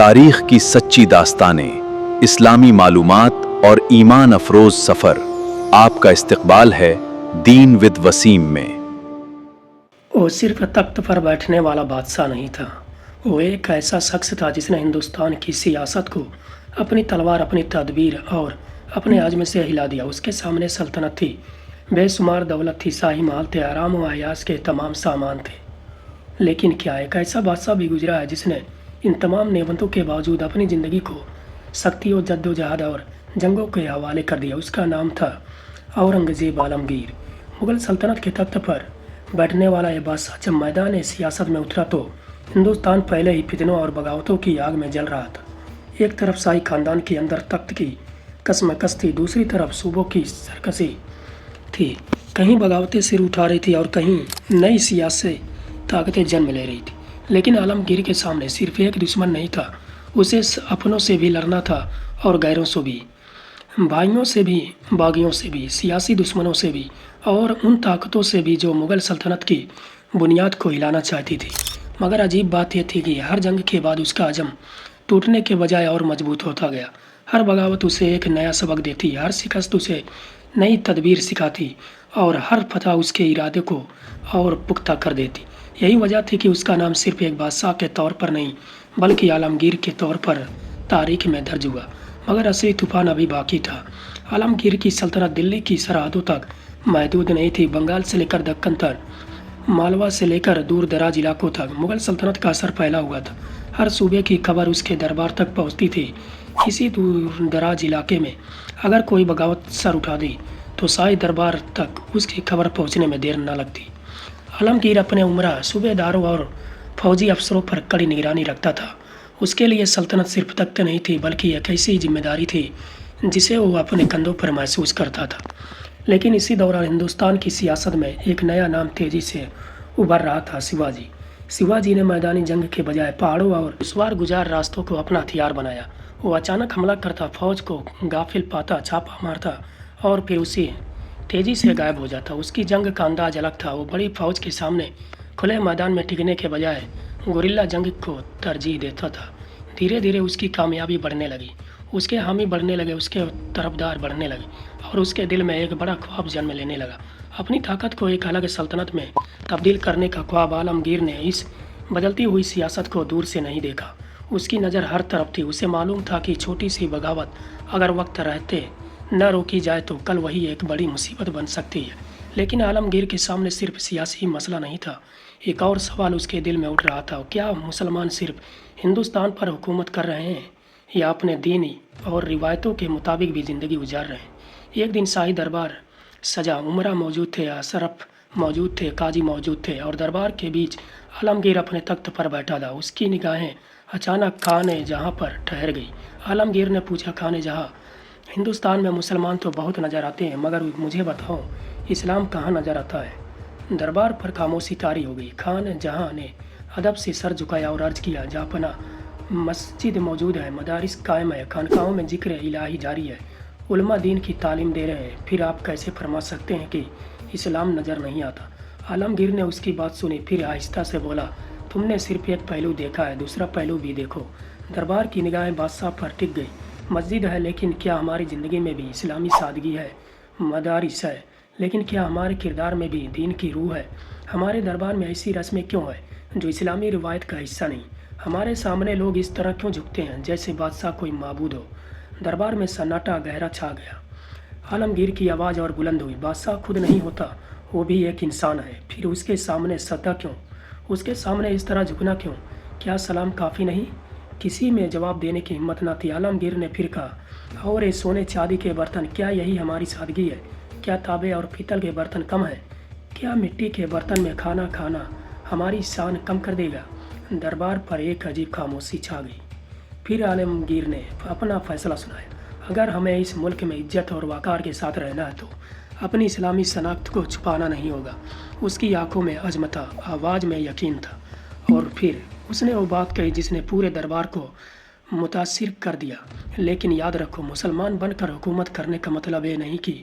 تاریخ کی سچی داستانیں، اسلامی معلومات اور ایمان افروز سفر، آپ کا استقبال ہے دین ود وسیم میں۔ وہ صرف تخت پر بیٹھنے والا بادشاہ نہیں تھا، وہ ایک ایسا شخص تھا جس نے ہندوستان کی سیاست کو اپنی تلوار، اپنی تدبیر اور اپنے عزم سے ہلا دیا۔ اس کے سامنے سلطنت تھی، بے شمار دولت تھی، شاہی محل تھے، آرام و عیاش کے تمام سامان تھے، لیکن کیا ایک ایسا بادشاہ بھی گزرا ہے جس نے ان تمام نعمتوں کے باوجود اپنی زندگی کو سختی و جد و جہد اور جنگوں کے حوالے کر دیا۔ اس کا نام تھا اورنگزیب عالمگیر۔ مغل سلطنت کے تخت پر بیٹھنے والا یہ بادشاہ جب میدان سیاست میں اترا تو ہندوستان پہلے ہی فتنوں اور بغاوتوں کی آگ میں جل رہا تھا۔ ایک طرف شاہی خاندان کے اندر تخت کی کشمکش تھی، دوسری طرف صوبوں کی سرکشی تھی، کہیں بغاوتیں سر اٹھا رہی تھی اور کہیں نئی سیاسی طاقتیں جنم لے رہی تھی۔ لیکن عالمگیر کے سامنے صرف ایک دشمن نہیں تھا، اسے اپنوں سے بھی لڑنا تھا اور غیروں سے بھی، بھائیوں سے بھی، باغیوں سے بھی، سیاسی دشمنوں سے بھی اور ان طاقتوں سے بھی جو مغل سلطنت کی بنیاد کو ہلانا چاہتی تھی۔ مگر عجیب بات یہ تھی کہ ہر جنگ کے بعد اس کا عزم ٹوٹنے کے بجائے اور مضبوط ہوتا گیا۔ ہر بغاوت اسے ایک نیا سبق دیتی، ہر شکست اسے نئی تدبیر سکھاتی اور ہر فتح اس کے ارادے کو اور پختہ کر دیتی۔ یہی وجہ تھی کہ اس کا نام صرف ایک بادشاہ کے طور پر نہیں بلکہ عالمگیر کے طور پر تاریخ میں درج ہوا۔ مگر اصلی طوفان ابھی باقی تھا۔ عالمگیر کی سلطنت دلی کی سرحدوں تک محدود نہیں تھی، بنگال سے لے کر دکن تک، مالوا سے لے کر دور دراز علاقوں تک مغل سلطنت کا اثر پھیلا ہوا تھا۔ ہر صوبے کی خبر اس کے دربار تک پہنچتی تھی۔ کسی دور دراز علاقے میں اگر کوئی بغاوت سر اٹھا دی تو شاہی دربار تک اس کی خبر پہنچنے میں دیر نہ لگتی۔ عالمگیر اپنے عمرہ، صوبے داروں اور فوجی افسروں پر کڑی نگرانی رکھتا تھا۔ اس کے لیے سلطنت صرف تخت نہیں تھی بلکہ ایک ایسی ذمہ داری تھی جسے وہ اپنے کندھوں پر محسوس کرتا تھا۔ لیکن اسی دوران ہندوستان کی سیاست میں ایک نیا نام تیزی سے ابھر رہا تھا، شیواجی۔ شیواجی نے میدانی جنگ کے بجائے پہاڑوں اور دشوار گزار راستوں کو اپنا ہتھیار بنایا۔ وہ اچانک حملہ کرتا، فوج کو غافل پاتا، چھاپا مارتا اور پھر اسی تیزی سے غائب ہو جاتا۔ اس کی جنگ کا انداز الگ تھا۔ وہ بڑی فوج کے سامنے کھلے میدان میں ٹکنے کے بجائے گوریلا جنگ کو ترجیح دیتا تھا۔ دھیرے دھیرے اس کی کامیابی بڑھنے لگی، اس کے حامی بڑھنے لگے، اس کے طرفدار بڑھنے لگے اور اس کے دل میں ایک بڑا خواب جنم لینے لگا، اپنی طاقت کو ایک الگ سلطنت میں تبدیل کرنے کا خواب۔ عالمگیر نے اس بدلتی ہوئی سیاست کو دور سے نہیں دیکھا، اس کی نظر ہر طرف تھی۔ اسے معلوم تھا کہ چھوٹی سی بغاوت اگر وقت رہتے نہ روکی جائے تو کل وہی ایک بڑی مصیبت بن سکتی ہے۔ لیکن عالمگیر کے سامنے صرف سیاسی مسئلہ نہیں تھا، ایک اور سوال اس کے دل میں اٹھ رہا تھا، کیا مسلمان صرف ہندوستان پر حکومت کر رہے ہیں یا اپنے دینی اور روایتوں کے مطابق بھی زندگی گزار رہے ہیں؟ ایک دن شاہی دربار سجا، عمرہ موجود تھے، اشراف موجود تھے، قاضی موجود تھے اور دربار کے بیچ عالمگیر اپنے تخت پر بیٹھا تھا۔ اس کی نگاہیں اچانک خانِ جہاں پر ٹھہر گئی۔ عالمگیر نے پوچھا، خانِ جہاں، ہندوستان میں مسلمان تو بہت نظر آتے ہیں مگر مجھے بتاؤ اسلام کہاں نظر آتا ہے؟ دربار پر خاموشی طاری ہو گئی۔ خان جہاں نے ادب سے سر جھکایا اور عرض کیا، جہاں پناہ مسجد موجود ہے، مدارس قائم ہے، خانقاہوں میں ذکر الہی جاری ہے، علماء دین کی تعلیم دے رہے ہیں، پھر آپ کیسے فرما سکتے ہیں کہ اسلام نظر نہیں آتا؟ عالمگیر نے اس کی بات سنی، پھر آہستہ سے بولا، تم نے صرف ایک پہلو دیکھا ہے، دوسرا پہلو بھی دیکھو۔ دربار کی نگاہیں بادشاہ پر ٹک گئی۔ مسجد ہے لیکن کیا ہماری زندگی میں بھی اسلامی سادگی ہے؟ مدارس ہے لیکن کیا ہمارے کردار میں بھی دین کی روح ہے؟ ہمارے دربار میں ایسی رسمیں کیوں ہیں جو اسلامی روایت کا حصہ نہیں؟ ہمارے سامنے لوگ اس طرح کیوں جھکتے ہیں جیسے بادشاہ کوئی معبود ہو؟ دربار میں سناٹا گہرا چھا گیا۔ عالمگیر کی آواز اور بلند ہوئی، بادشاہ خود نہیں ہوتا، وہ بھی ایک انسان ہے، پھر اس کے سامنے سجدہ کیوں؟ اس کے سامنے اس طرح جھکنا کیوں؟ کیا سلام کافی نہیں؟ کسی میں جواب دینے کی ہمت نہ تھی۔ عالمگیر نے پھر کہا، اور یہ سونے چاندی کے برتن، کیا یہی ہماری سادگی ہے؟ کیا تانبے اور پیتل کے برتن کم ہیں؟ کیا مٹی کے برتن میں کھانا کھانا ہماری شان کم کر دے گا؟ دربار پر ایک عجیب خاموشی چھا گئی۔ پھر عالمگیر نے اپنا فیصلہ سنایا، اگر ہمیں اس ملک میں عزت اور وقار کے ساتھ رہنا ہے تو اپنی اسلامی شناخت کو چھپانا نہیں ہوگا۔ اس کی آنکھوں میں عزم تھا، آواز میں یقین تھا، اور پھر اس نے وہ بات کہی جس نے پورے دربار کو متاثر کر دیا، لیکن یاد رکھو، مسلمان بن کر حکومت کرنے کا مطلب یہ نہیں کہ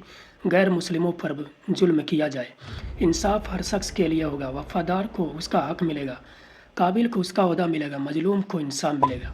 غیر مسلموں پر ظلم کیا جائے۔ انصاف ہر شخص کے لیے ہوگا، وفادار کو اس کا حق ملے گا، قابل کو اس کا عہدہ ملے گا، مظلوم کو انصاف ملے گا۔